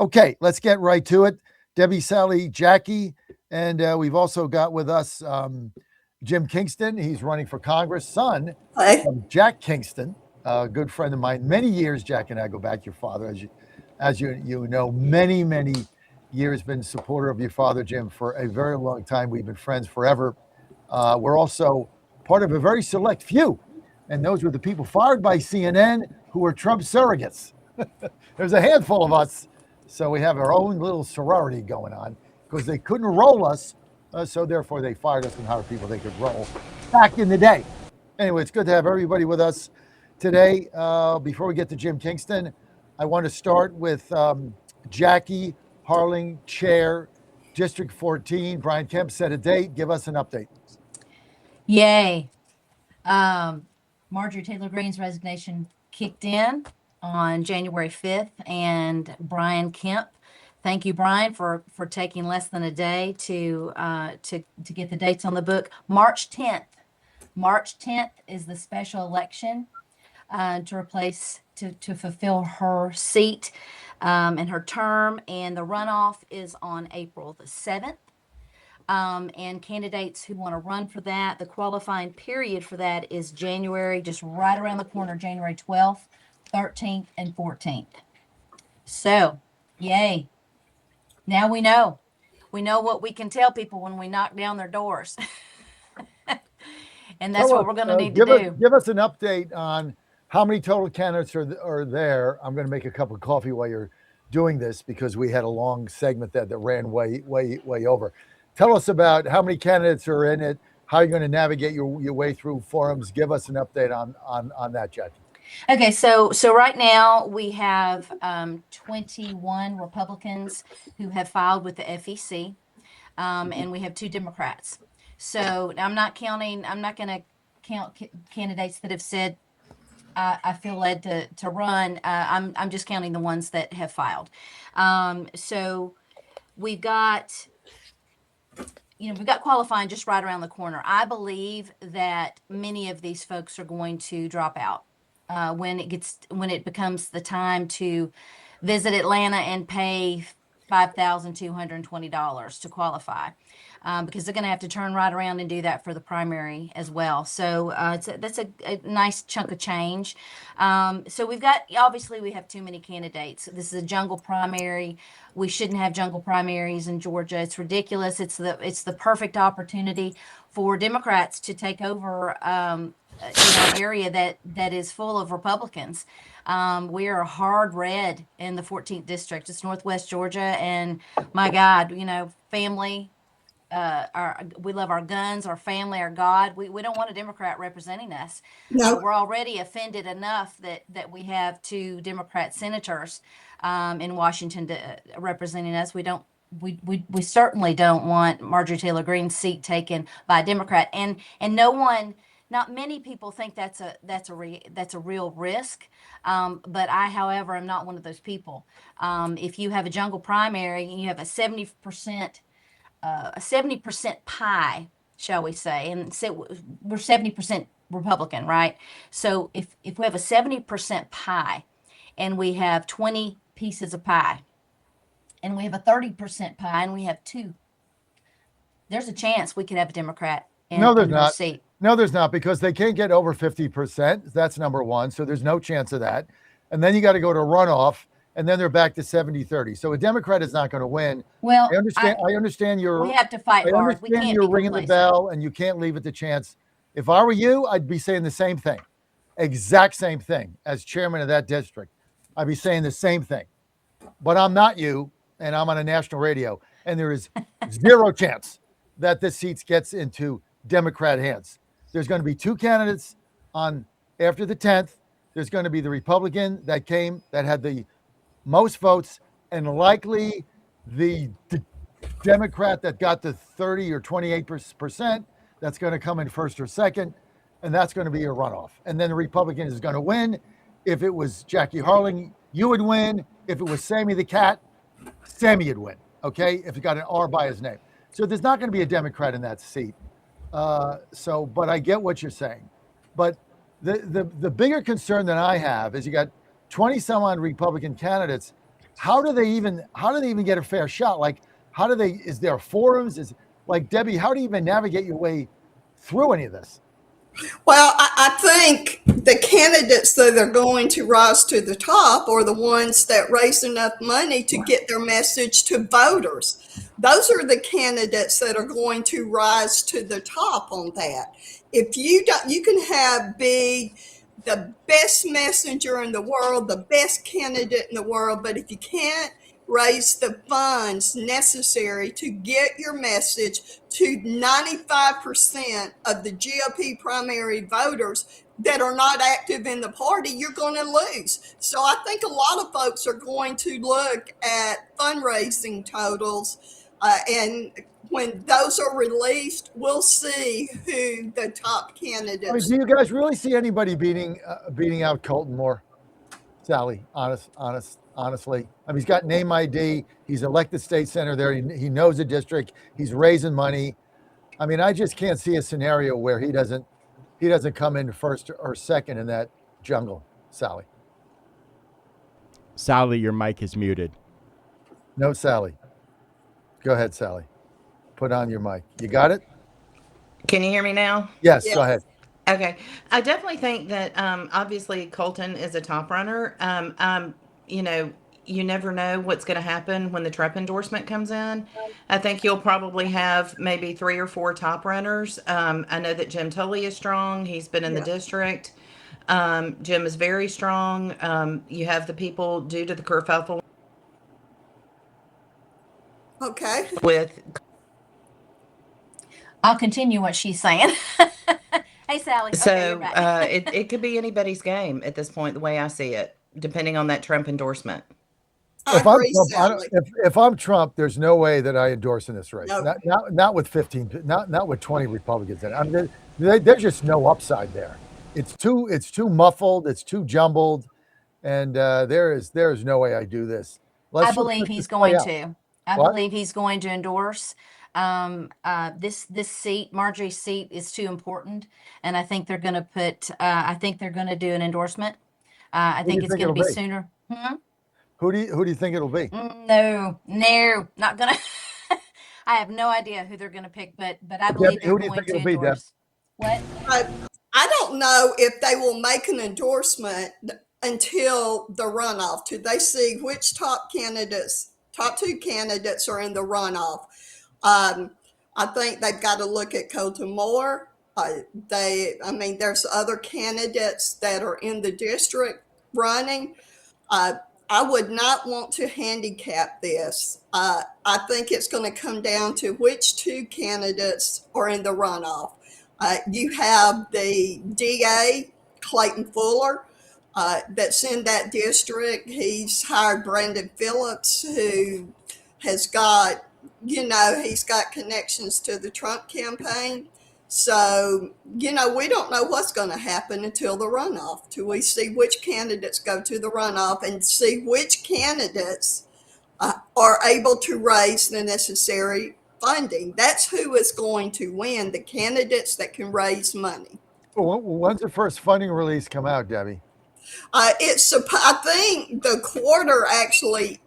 Okay, let's get right to it. Debbie, Sally, Jackie, and we've also got with us Jim Kingston. He's running for Congress, son Hi. of Jack Kingston, a good friend of mine. Many years, Jack and I go back. Your father, as you know, many years been supporter of your father, Jim, for a very long time. We've been friends forever. We're also part of a very select few, and those were the people fired by CNN who were Trump surrogates. There's a handful of us, so we have our own little sorority going on because they couldn't roll us, so therefore they fired us and hired people they could roll back in the day. Anyway, it's good to have everybody with us today. Before we get to Jim Kingston, I want to start with Jackie Harling, Chair, District 14. Brian Kemp set a date. Give us an update. Yay. Um, Marjorie Taylor Greene's resignation kicked in on January 5th, and Brian Kemp. Thank you, Brian, for taking less than a day to get the dates on the book. March 10th. March 10th is the special election to fulfill her seat and her term, and the runoff is on April the 7th. And candidates who want to run for that, the qualifying period for that is January, just right around the corner, January 12th, 13th, and 14th. So, yay. Now we know. We know what we can tell people when we knock down their doors. And that's what we're going to need to do. Give us an update on how many total candidates are there. I'm going to make a cup of coffee while you're doing this because we had a long segment that ran way over. Tell us about how many candidates are in it, how you're going to navigate your way through forums. Give us an update on that, Jackie. Okay, so right now we have 21 Republicans who have filed with the FEC, and we have 2 Democrats. So I'm not going to count candidates that have said I feel led to run. I'm just counting the ones that have filed. So we've got qualifying just right around the corner. I believe that many of these folks are going to drop out when it becomes the time to visit Atlanta and pay $5,220 to qualify, because they're going to have to turn right around and do that for the primary as well. So that's a nice chunk of change. So obviously we have too many candidates. This is a jungle primary. We shouldn't have jungle primaries in Georgia. It's ridiculous. It's the perfect opportunity for Democrats to take over an area that is full of Republicans. We are hard red in the 14th district. It's Northwest Georgia, and my God, family. We love our guns, our family, our God. We don't want a Democrat representing us. No. We're already offended enough that we have 2 Democrat senators in Washington representing us. We certainly don't want Marjorie Taylor Greene's seat taken by a Democrat, and not many people think that's a real risk. But I, however, am not one of those people. If you have a jungle primary and you have a 70% pie, shall we say, and so we're 70% Republican, right? So if we have a 70% pie and we have 20 pieces of pie and we have a 30% pie and we have 2, there's a chance we could have a Democrat in her seat. No, there's not, because they can't get over 50%. That's number one. So there's no chance of that. And then you got to go to runoff, and then they're back to 70-30. So a Democrat is not going to win. Well, I understand we have to fight hard. We understand can't you're be ringing the complacent. bell, and you can't leave it to chance. If I were you, I'd be saying the same thing, exact same thing. As chairman of that district, I'd be saying the same thing. But I'm not you, and I'm on a national radio, and there is zero chance that this seat gets into Democrat hands. There's going to be 2 candidates after the 10th. There's going to be the Republican that had the most votes, and likely the Democrat that got the 30 or 28% that's going to come in first or second, and that's going to be a runoff. And then the Republican is going to win. If it was Jackie Harling, you would win. If it was Sammy the Cat, Sammy would win, okay, if he got an R by his name. So there's not going to be a Democrat in that seat. But I get what you're saying. But the bigger concern that I have is you got 20 some odd Republican candidates, how do they even get a fair shot? Like, is there forums? Is like, Debbie, how do you even navigate your way through any of this? Well, I think the candidates that are going to rise to the top are the ones that raise enough money to get their message to voters. Those are the candidates that are going to rise to the top on that. If you don't, you can be the best messenger in the world, the best candidate in the world, but if you can't raise the funds necessary to get your message to 95% of the GOP primary voters that are not active in the party, you're going to lose. So I think a lot of folks are going to look at fundraising totals, and when those are released, we'll see who the top candidates. I mean, do you guys really see anybody beating out Colton Moore? Sally, honestly. I mean, he's got name ID. He's elected state senator there. He knows the district. He's raising money. I mean, I just can't see a scenario where he doesn't come in first or second in that jungle. Sally. Sally, your mic is muted. No, Sally. Go ahead, Sally. Put on your mic. You got it? Can you hear me now? Yes. Go ahead. Okay. I definitely think that obviously Colton is a top runner. You never know what's going to happen when the Trump endorsement comes in. I think you'll probably have maybe 3 or 4 top runners. I know that Jim Tully is strong. He's been in the district. Jim is very strong. You have the people due to the kerfuffle. Okay. With I'll continue what she's saying. Hey, Sally. Okay, so you're back. it could be anybody's game at this point, the way I see it, depending on that Trump endorsement. If I'm Trump, there's no way that I endorse in this race. Nope. Not with 15, not with 20 Republicans in it. I mean, there's just no upside there. It's too muffled. It's too jumbled, and there is no way I do this. I believe he's going to. I believe he's going to endorse. This seat, Marjorie's seat, is too important, and I think they're going to put. I think they're going to do an endorsement. I think it's going to be sooner. Who do you think it'll be? No, not gonna. I have no idea who they're gonna pick, but I believe they're going to endorse. What? I don't know if they will make an endorsement until the runoff. Do they see which top 2 candidates are in the runoff? I think they've got to look at Colton Moore. There's other candidates that are in the district running. I would not want to handicap this. I think it's going to come down to which 2 candidates are in the runoff. You have the DA, Clayton Fuller, that's in that district. He's hired Brandon Phillips, who has got, he's got connections to the Trump campaign. So, we don't know what's going to happen until the runoff, till we see which candidates go to the runoff and see which candidates are able to raise the necessary funding. That's who is going to win, the candidates that can raise money. Well, when's the first funding release come out, Debbie? I think the quarter actually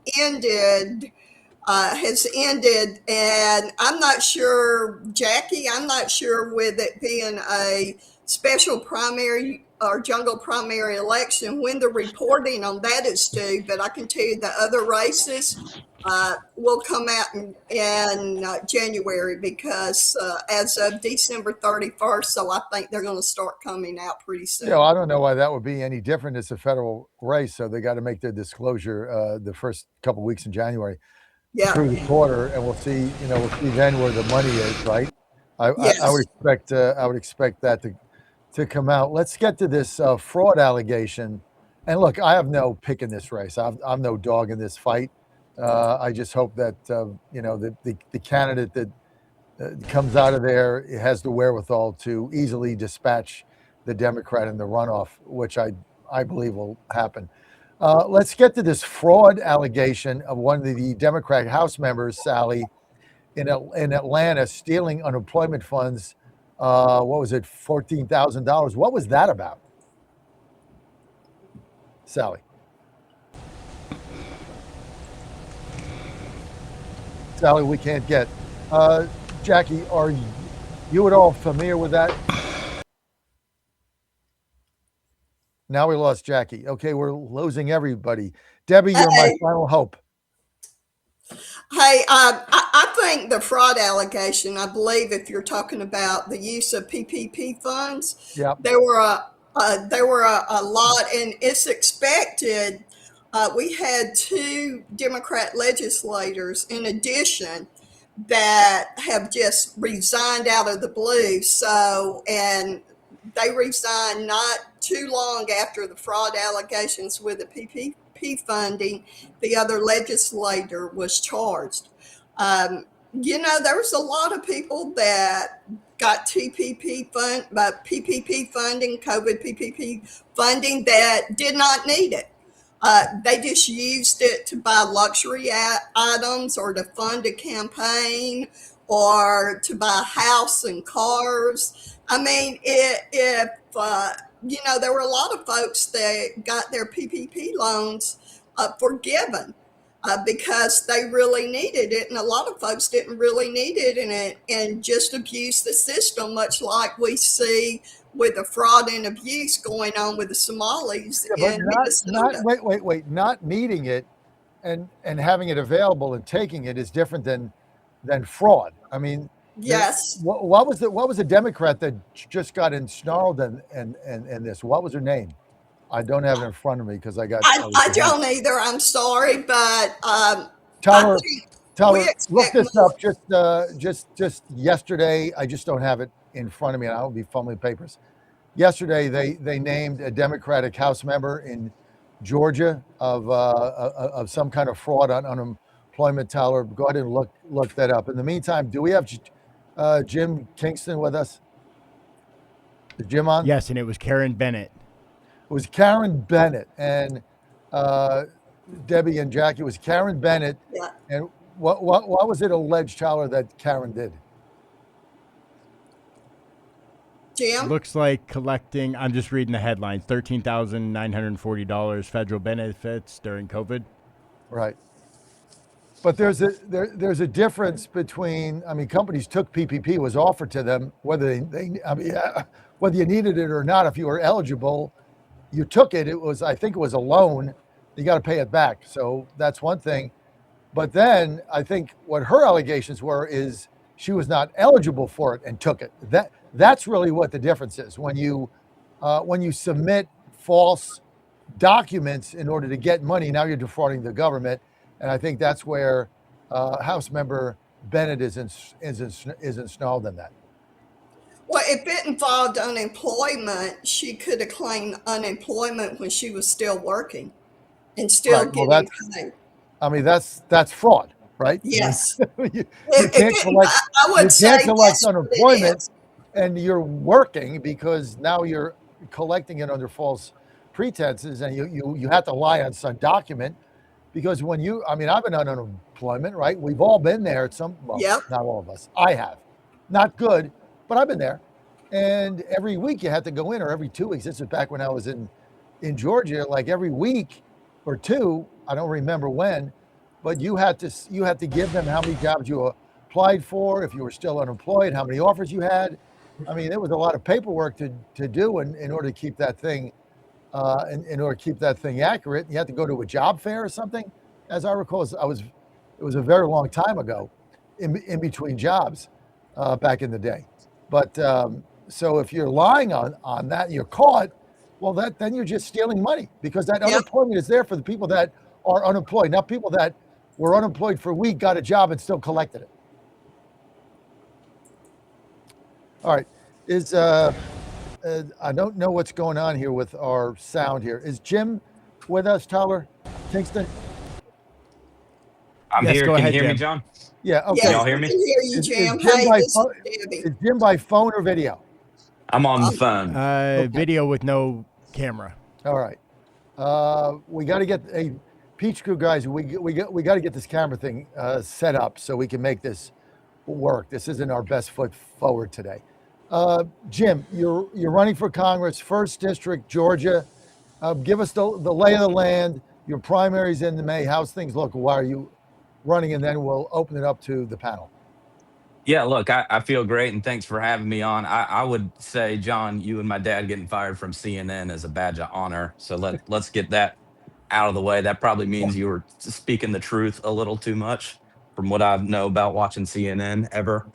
has ended, and I'm not sure, Jackie, with it being a special primary or jungle primary election, when the reporting on that is due, but I can tell you the other races will come out in January, because as of December 31st, so I think they're going to start coming out pretty soon. I don't know why that would be any different. It's a federal race, so they got to make their disclosure the first couple weeks in January. Through the quarter, and we'll see then where the money is, right? I would expect that to come out. Let's get to this fraud allegation. And look, I have no pick in this race. I'm no dog in this fight. I just hope that the candidate that comes out of there has the wherewithal to easily dispatch the Democrat in the runoff, which I believe will happen. Let's get to this fraud allegation of one of the Democrat House members, Sally, in Atlanta, stealing unemployment funds. What was it, $14,000? What was that about, Sally? Sally, we can't get. Jackie, are you at all familiar with that? Now we lost Jackie. Okay, we're losing everybody. Debbie, you're my Hey. final hope. Hey, I think the fraud allegation, I believe if you're talking about the use of PPP funds, Yep. there were a lot, and it's expected. We had two Democrat legislators in addition that have just resigned out of the blue. So, and they resigned not too long after the fraud allegations with the PPP funding. The other legislator was charged. There was a lot of people that got PPP funding, COVID PPP funding that did not need it. They just used it to buy luxury items or to fund a campaign or to buy a house and cars. I mean, if there were a lot of folks that got their PPP loans forgiven because they really needed it, and a lot of folks didn't really need it, and just abused the system, much like we see with the fraud and abuse going on with the Somalis Yeah, in but Minnesota. wait. Not needing it and having it available and taking it is different than fraud. I mean, Yes. what was the Democrat that just got ensnarled in this? What was her name? I don't have it in front of me because I I don't either. I'm sorry, but Tyler, we look expect this more. up. Just yesterday, I just don't have it in front of me, and I will be fumbling papers. Yesterday, they named a Democratic House member in Georgia of some kind of fraud on unemployment. Tyler, go ahead and look that up. In the meantime, do we have Jim Kingston with us? Is Jim on? Yes, and it was Karen Bennett. It was Karen Bennett and Debbie and Jackie. It was Karen Bennett. Yeah. And what was it alleged, Tyler, that Karen did? Jim? Looks like collecting, I'm just reading the headlines, $13,940 federal benefits during COVID. Right. But there's a difference between, I mean, companies took PPP, was offered to them, whether whether you needed it or not. If you were eligible, you took it. I think it was a loan. You got to pay it back. So that's one thing. But then I think what her allegations were is she was not eligible for it and took it. That's really what the difference is. When you submit false documents in order to get money, now you're defrauding the government. And I think that's where House Member Bennett is ensnarled in that. Well, if it involved unemployment, she could have claimed unemployment when she was still working and still Right. Well, getting paid. I mean, that's fraud, right? Yes. you can't collect, I would say that's what it unemployment is. and you're working because now you're collecting it under false pretenses, and you have to lie on some document. Because I've been on unemployment, right? We've all been there at Yep. Not all of us. I have. Not good, but I've been there. And every week you had to go in, or every 2 weeks. This is back when I was in Georgia, like every week or two, I don't remember when, but you had to give them how many jobs you applied for, if you were still unemployed, how many offers you had. I mean, there was a lot of paperwork to do in order to keep that thing in order to keep that thing accurate. You had to go to a job fair or something, as I recall. It was a very long time ago, in between jobs, back in the day. But so if you're lying on that, and you're caught. Well, then you're just stealing money, because that Yep. unemployment is there for the people that are unemployed, not people that were unemployed for a week, got a job, and still collected it. All right, I don't know what's going on here with our sound here. Is Jim with us, Tyler Kingston? I'm Yes, here. go Can ahead, you hear me, Jim. John? Yeah, okay. Yes, y'all hear we me? can hear you, Is Jim. Jim Hey, by this phone? is Debbie. Is Jim by phone or video? I'm on the phone. Video with no camera. All right. We got to get Peach Crew guys. We got to get this camera thing set up so we can make this work. This isn't our best foot forward today. Jim, you're running for Congress, 1st District, Georgia. Give us the lay of the land. Your primary's in May. How's things look? Why are you running, and then we'll open it up to the panel. Yeah, look, I feel great, and thanks for having me on. I would say, John, you and my dad getting fired from CNN is a badge of honor. So let's get that out of the way. That probably means you were speaking the truth a little too much from what I know about watching CNN ever.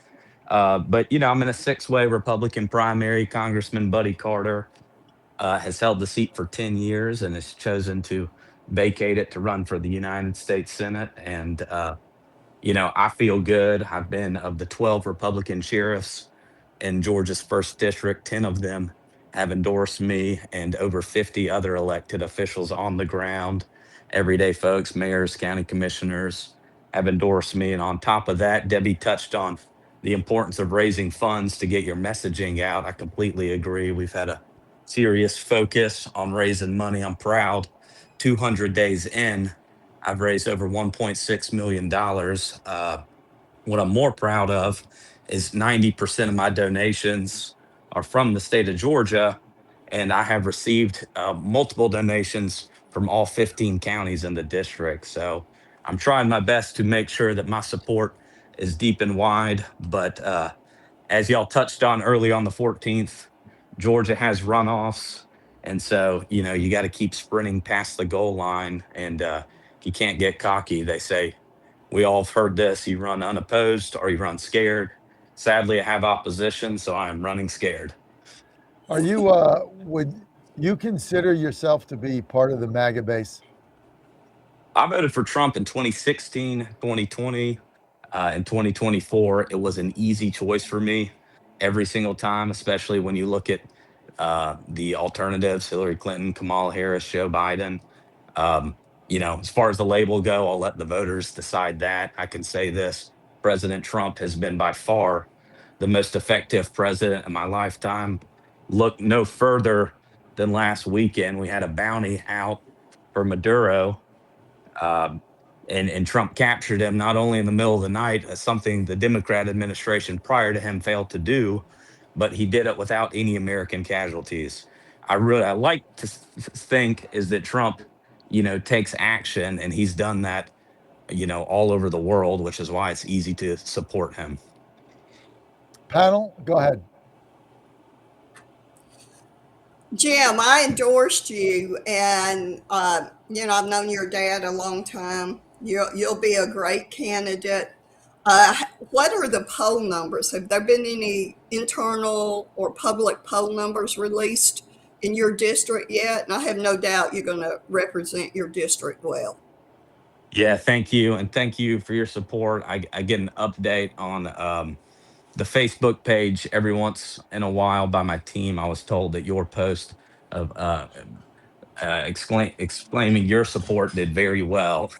But I'm in a six-way Republican primary. Congressman Buddy Carter has held the seat for 10 years and has chosen to vacate it to run for the United States Senate. And I feel good. I've been of the 12 Republican sheriffs in Georgia's first district, 10 of them have endorsed me and over 50 other elected officials on the ground, everyday folks, mayors, county commissioners have endorsed me. And on top of that, Debbie touched on the importance of raising funds to get your messaging out. I completely agree. We've had a serious focus on raising money. I'm proud. 200 days in, I've raised over $1.6 million. What I'm more proud of is 90% of my donations are from the state of Georgia, and I have received multiple donations from all 15 counties in the district. So I'm trying my best to make sure that my support is deep and wide. But as y'all touched on early on the 14th, Georgia has runoffs. And so, you got to keep sprinting past the goal line, and you can't get cocky. They say, we all have heard this: you run unopposed or you run scared. Sadly, I have opposition, so I am running scared. Are you, would you consider yourself to be part of the MAGA base? I voted for Trump in 2016, 2020, in 2024. It was an easy choice for me every single time, especially when you look at the alternatives: Hillary Clinton, Kamala Harris, Joe Biden. As far as the label go, I'll let the voters decide that. I can say this: President Trump has been by far the most effective president in my lifetime. Look no further than last weekend. We had a bounty out for Maduro, um, and Trump captured him not only in the middle of the night, something the Democrat administration prior to him failed to do, but he did it without any American casualties. I like to think is that Trump, takes action, and he's done that, all over the world, which is why it's easy to support him. Panel, go ahead. Jim, I endorsed you, and I've known your dad a long time. You'll be a great candidate. What are the poll numbers? Have there been any internal or public poll numbers released in your district yet? And I have no doubt you're going to represent your district well. Yeah, thank you, and thank you for your support. I get an update on the Facebook page every once in a while by my team. I was told that your post of exclaiming your support did very well.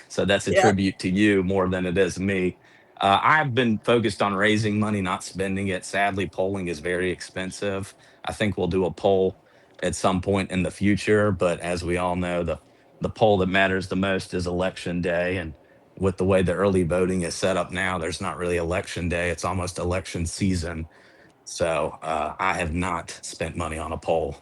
So that's a Yeah. tribute to you more than it is me. I've been focused on raising money, not spending it. Sadly, polling is very expensive. I think we'll do a poll at some point in the future, but as we all know, the poll that matters the most is election day. And with the way the early voting is set up now, there's not really election day. It's almost election season. So I have not spent money on a poll.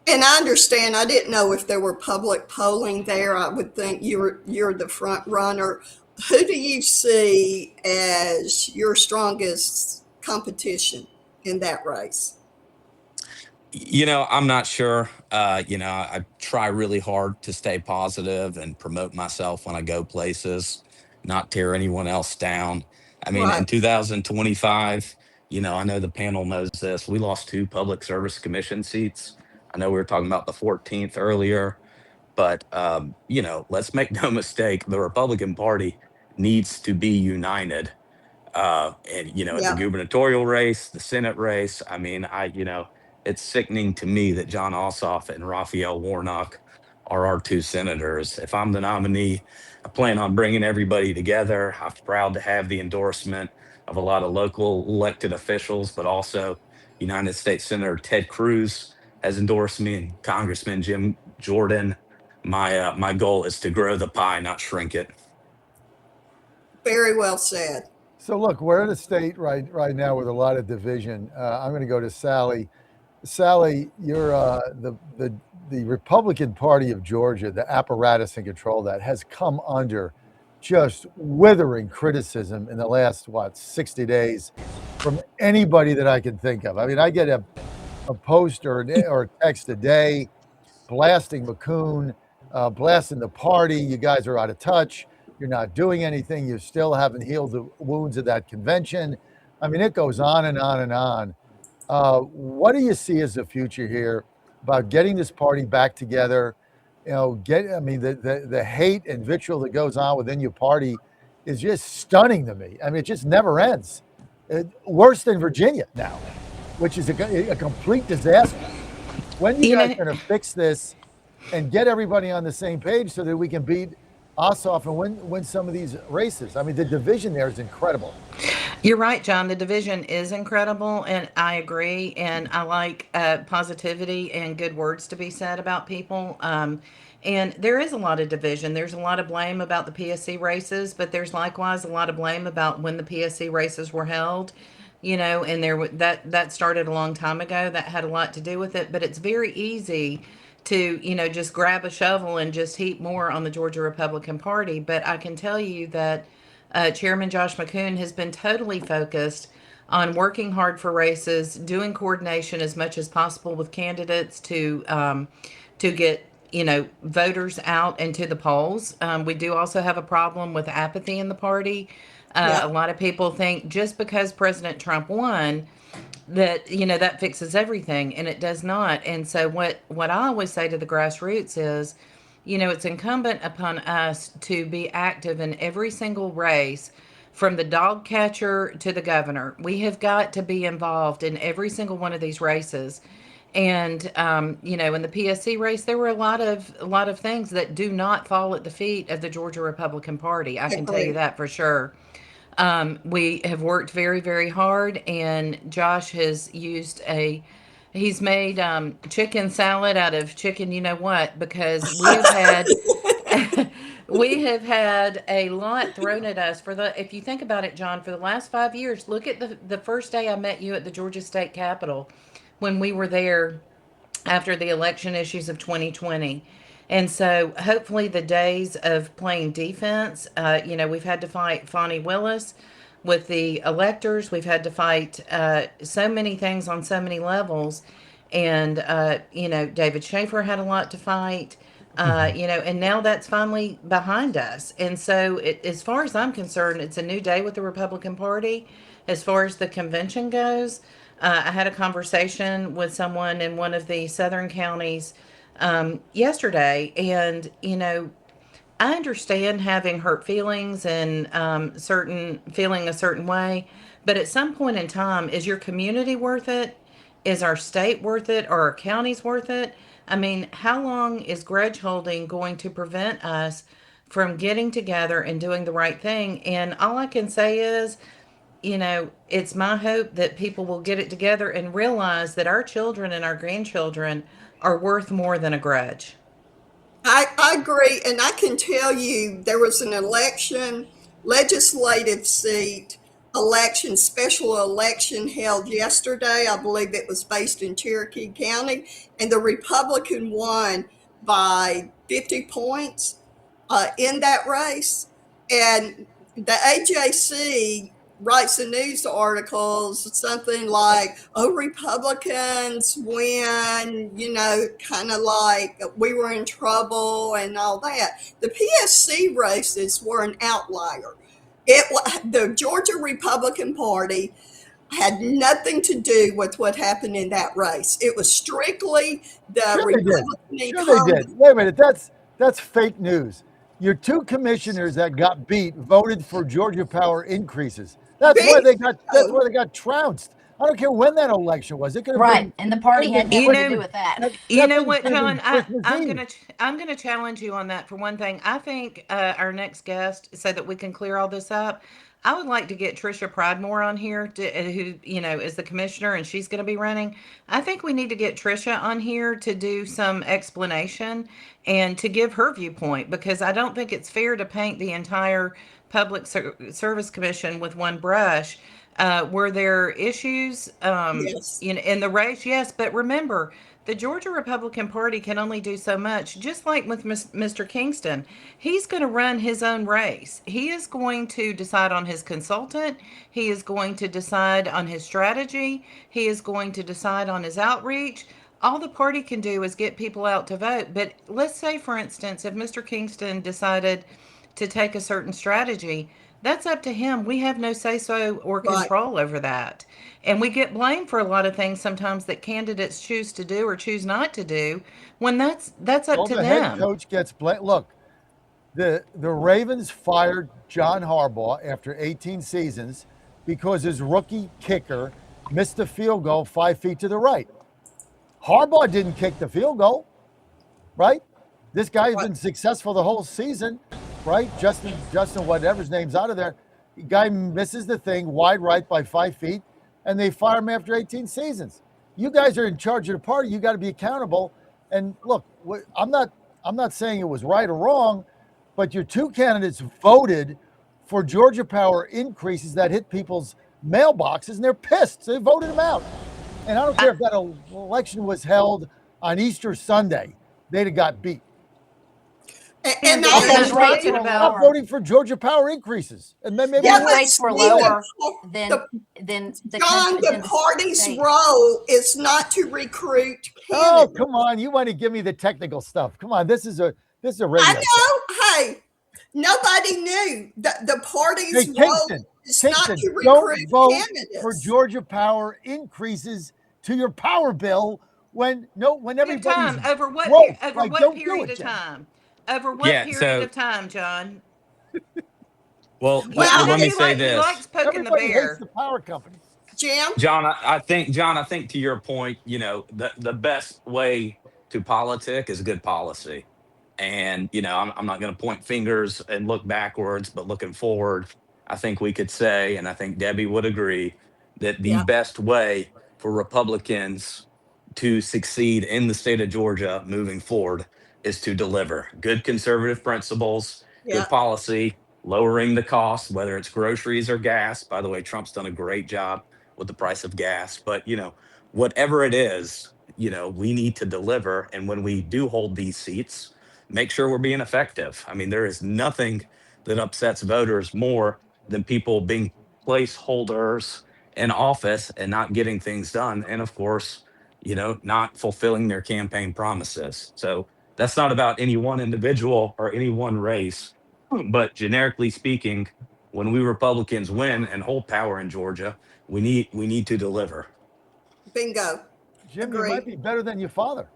And I understand. I didn't know if there were public polling there. I would think you're the front runner. Who do you see as your strongest competition in that race? I'm not sure. I try really hard to stay positive and promote myself when I go places, not tear anyone else down. I mean, in Right. 2025, I know the panel knows this. We lost two public service commission seats. I know we were talking about the 14th earlier, but let's make no mistake, the Republican Party needs to be united. And at the Yeah. gubernatorial race, the Senate race, I mean, it's sickening to me that John Ossoff and Raphael Warnock are our two senators. If I'm the nominee, I plan on bringing everybody together. I'm proud to have the endorsement of a lot of local elected officials, but also United States Senator Ted Cruz has endorsed me, and Congressman Jim Jordan. My goal is to grow the pie, not shrink it. Very well said. So look, we're in a state right now with a lot of division. I'm going to go to Sally. Sally, you're the Republican Party of Georgia, the apparatus in control of that has come under just withering criticism in the last, 60 days from anybody that I can think of. I mean, I get a post or a text a day blasting McCoon, blasting the party. You guys are out of touch. You're not doing anything. You still haven't healed the wounds of that convention. I mean, it goes on and on and on. What do you see as the future here about getting this party back together? I mean, the hate and vitriol that goes on within your party is just stunning to me. I mean, it just never ends. Worse than Virginia now, which is a complete disaster. When you guys going to fix this and get everybody on the same page so that we can beat Ossoff and win some of these races? I mean, the division there is incredible. You're right, John. The division is incredible, and I agree. And I like positivity and good words to be said about people. And there is a lot of division. There's a lot of blame about the PSC races, but there's likewise a lot of blame about when the PSC races were held. And that started a long time ago. That had a lot to do with it. But it's very easy to just grab a shovel and just heap more on the Georgia Republican Party. But I can tell you that Chairman Josh McCoon has been totally focused on working hard for races, doing coordination as much as possible with candidates to get voters out and to the polls. We do also have a problem with apathy in the party. A lot of people think just because President Trump won that that fixes everything, and it does not. And so what I always say to the grassroots is, it's incumbent upon us to be active in every single race, from the dog catcher to the governor. We have got to be involved in every single one of these races. And in the PSC race, there were a lot of things that do not fall at the feet of the Georgia Republican Party. I can tell you that for sure. We have worked very, very hard, and Josh has he's made chicken salad out of chicken, you know what, because we have had we have had a lot thrown at us if you think about it, John, for the last 5 years. Look at the first day I met you at the Georgia State Capitol when we were there after the election issues of 2020. And so hopefully the days of playing defense, we've had to fight Fonnie Willis with the electors. We've had to fight so many things on so many levels. And, David Schaefer had a lot to fight, and now that's finally behind us. And so as far as I'm concerned, it's a new day with the Republican Party. As far as the convention goes, I had a conversation with someone in one of the southern counties yesterday, and I understand having hurt feelings and feeling a certain way, but at some point in time, is your community worth it? Is our state worth it? Or our counties worth it? I mean, how long is grudge holding going to prevent us from getting together and doing the right thing? And all I can say is, it's my hope that people will get it together and realize that our children and our grandchildren are worth more than a grudge. I agree. And I can tell you there was an legislative seat special election held yesterday. I believe it was based in Cherokee County, and the Republican won by 50 points in that race. And the AJC writes the news articles, something like, oh, Republicans win, kind of like we were in trouble and all that. The PSC races were an outlier. The Georgia Republican Party had nothing to do with what happened in that race. It was strictly the Republican economy. They did. Wait a minute, that's fake news. Your two commissioners that got beat voted for Georgia Power increases. That's why they got trounced. I don't care when that election was. It could have been, and the party had nothing to do with that. You know what, John? I'm gonna challenge you on that. For one thing, I think our next guest, so that we can clear all this up, I would like to get Trisha Pridemore on here, who is the commissioner, and she's going to be running. I think we need to get Trisha on here to do some explanation and to give her viewpoint, because I don't think it's fair to paint the entire Public Service Commission with one brush. Were there issues yes. in the race? Yes, but remember, The Georgia Republican Party can only do so much, just like with Mr. Kingston. He's going to run his own race. He is going to decide on his consultant. He is going to decide on his strategy. He is going to decide on his outreach. All the party can do is get people out to vote. But let's say, for instance, if Mr. Kingston decided to take a certain strategy, that's up to him. We have no say so or Right. control over that. And we get blamed for a lot of things sometimes that candidates choose to do or choose not to do when that's up Well, to the head them. coach gets blamed. Look, the Ravens fired John Harbaugh after 18 seasons because his rookie kicker missed a field goal 5 feet to the right. Harbaugh didn't kick the field goal, right? This guy's been successful the whole season, right? Justin, whatever his name's out of there. Guy misses the thing wide right by 5 feet, and they fire him after 18 seasons. You guys are in charge of the party. You got to be accountable. And look, I'm not saying it was right or wrong, but your two candidates voted for Georgia Power increases that hit people's mailboxes, and they're pissed. So they voted them out. And I don't care if that election was held on Easter Sunday, they'd have got beat. And You're I not agree. talking I'm about voting for Georgia Power increases, and then maybe Yeah, Those but rates were see, lower the, than the John, country. the party's role is not to recruit oh, candidates. come on, you want to give me the technical stuff? Come on, this is a radio. I know. Hey, nobody knew that the party's Hey, role Kingston, is not Kingston, to don't recruit vote candidates. for Georgia Power increases to your power bill when everybody's time over what broke. over Like, what don't do period it, of Jen. time? Over what Yeah. period So, of time, John? well, I Well, let know me say he likes this. poking the Everybody hates the bear. power companies. Jim, John, I think to your point, the best way to politic is good policy. And, I'm not going to point fingers and look backwards, but looking forward, I think we could say, and I think Debbie would agree, that the yeah, best way for Republicans to succeed in the state of Georgia moving forward is to deliver good conservative principles, yeah, good policy, lowering the cost, whether it's groceries or gas. By the way, Trump's done a great job with the price of gas, but whatever it is, we need to deliver. And when we do hold these seats, make sure we're being effective. I mean, there is nothing that upsets voters more than people being placeholders in office and not getting things done. And of course, not fulfilling their campaign promises. So that's not about any one individual or any one race, but generically speaking, when we Republicans win and hold power in Georgia, we need to deliver. bingo. Jim, you might Agreed. be better than your father.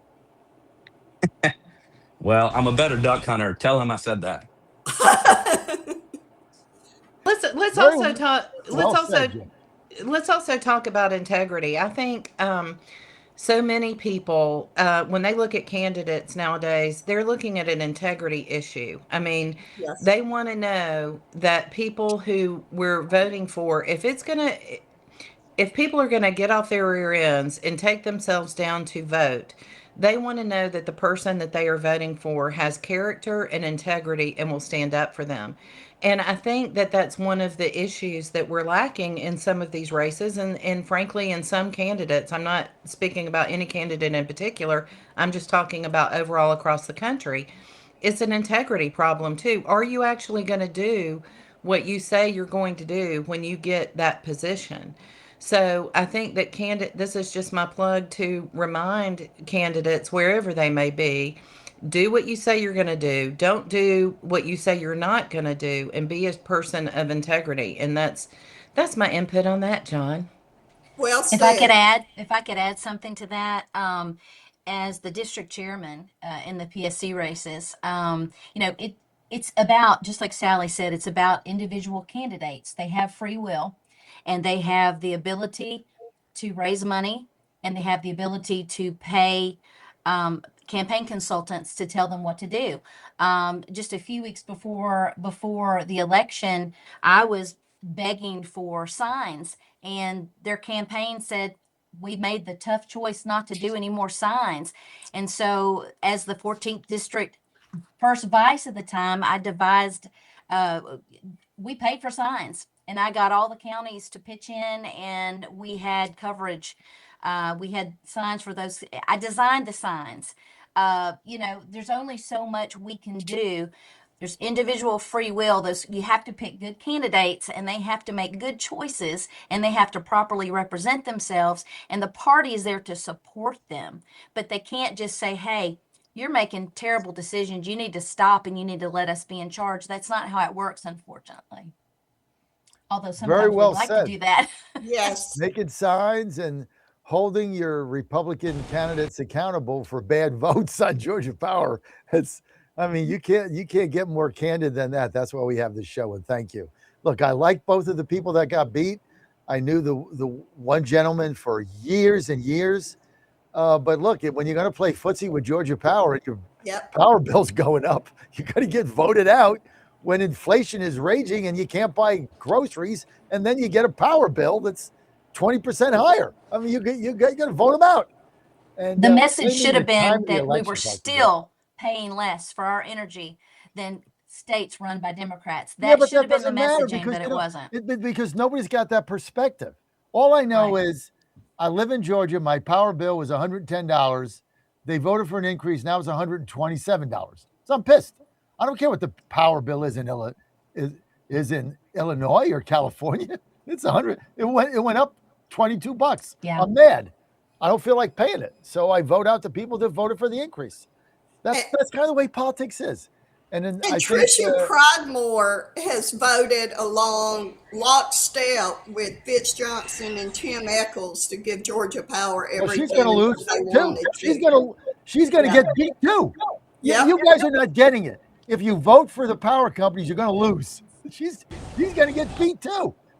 Well, I'm a better duck hunter. Tell him I said that. Let's Very also talk. well said, Jim. Let's also talk about integrity. I think so many people, when they look at candidates nowadays, they're looking at an integrity issue. I mean, Yes. they want to know that people who we're voting for, if people are going to get off their rear ends and take themselves down to vote, they want to know that the person that they are voting for has character and integrity and will stand up for them. And I think that that's one of the issues that we're lacking in some of these races and frankly, in some candidates. I'm not speaking about any candidate in particular, I'm just talking about overall across the country. It's an integrity problem, too. Are you actually going to do what you say you're going to do when you get that position? So I think that this is just my plug to remind candidates wherever they may be, do what you say you're going to do. Don't do what you say you're not going to do, and be a person of integrity. And that's my input on that, John. Well If said. I could add something to that, as the district chairman in the PSC races, it's about, just like Sally said, it's about individual candidates. They have free will, and they have the ability to raise money, and they have the ability to pay campaign consultants to tell them what to do. Just a few weeks before the election, I was begging for signs, and their campaign said, we made the tough choice not to do any more signs. And so, as the 14th district first vice at the time, I devised, uh, we paid for signs, and I got all the counties to pitch in, and we had coverage We had signs for those. I designed the signs. There's only so much we can do. There's individual free will. Those you have to pick good candidates, and they have to make good choices, and they have to properly represent themselves. And the party is there to support them, but they can't just say, "Hey, you're making terrible decisions. You need to stop, and you need to let us be in charge." That's not how it works, unfortunately. Although Very sometimes well we'd like said. to do that. Yes. Making signs and holding your Republican candidates accountable for bad votes on Georgia Power. You can't get more candid than that. That's why we have this show. And thank you. Look, I like both of the people that got beat. I knew the one gentleman for years and years. But look, when you're going to play footsie with Georgia Power and your Yep. power bill's going up, you're going to get voted out when inflation is raging and you can't buy groceries, and then you get a power bill that's 20% higher. I mean, you got to vote them out. And The message blaming should the have been time of the that we were election cycle. still paying less for our energy than states run by Democrats. Yeah, That but should have that been the doesn't matter messaging, because but it wasn't. because nobody's got that perspective. All I know Right. is I live in Georgia. My power bill was $110. They voted for an increase. Now it's $127. So I'm pissed. I don't care what the power bill is in Illinois or California. It's 100. It went up $22. Yeah. I'm mad. I don't feel like paying it. So I vote out the people that voted for the increase. That's kind of the way politics is. And then I think Tricia Pridemore has voted along lockstep with Fitz Johnson and Tim Eccles to give Georgia Power everything she's going to lose they too. wanted She's going to get beat too. Yeah. You guys are not getting it. If you vote for the power companies, you're going to lose. She's going to get beat too.